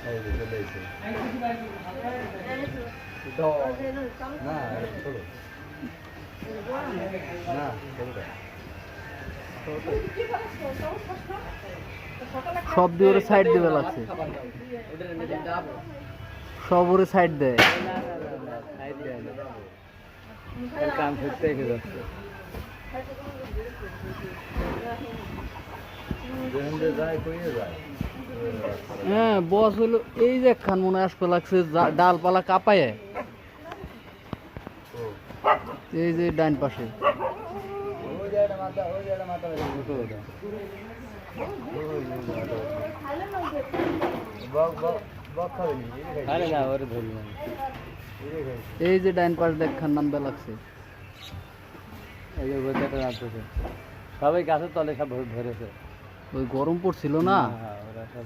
এই যে চলে এসে তো না চলো না চলো সব দিয়ে ওরে সাইড দিবে লাগছে, সব ওরে সাইড দেয়। কাম করতে এসে যাচ্ছে যায় কইয়ে যায়। হ্যাঁ বস হলো এই যে খান মনে আসতে লাগছে ডালপালা কাঁপায়, এই যে ডাইন পাশে। ওই জায়গাটা মাথা ওই জায়গাটা মাথা মুখে ওঠে বক বক বক খাবে নি আরে না ওরে ধরি না এই যে ডাইন পাশ দেখান নামতে লাগছে। এই যে ওইটা রাখতেছে সবাই গাছের তলে সব ধরেছে। ওই গরম পড়ছিল না। হ্যাঁ ওরা সব